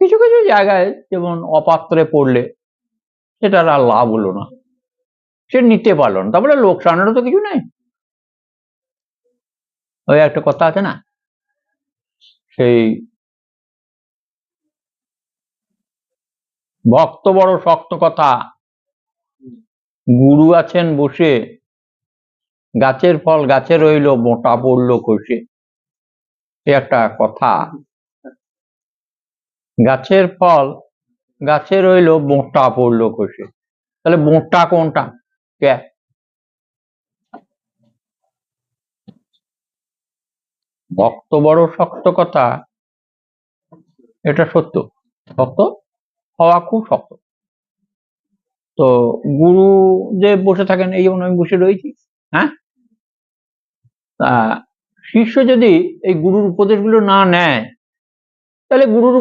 কিছু কিছু জায়গায় যেমন অপাত্রে পড়লে সেটার আর লাভ হলো না, সে নিতে পারলো না, তারপরে লোকসানেরও তো কিছু নেই। ওই একটা কথা আছে না, সেই ভক্ত বড় শক্ত কথা, গুরু আছেন বসে, গাছের ফল গাছে রইল, মোটা পড়লো কষে। একটা কথা, গাছের ফল গাছে রইল, মোটা পড়লো কষে। তাহলে মোটা কোনটা? কে? ভক্ত বড় শক্ত কথা, এটা সত্য, শক্ত হওয়া খুব শক্ত। তো গুরু যে বসে থাকেন, এই যেমন আমি বসে রয়েছি, হ্যাঁ, শিষ্য যদি এই গুরুর উপদেশগুলো না নেয়, তাহলে গুরুর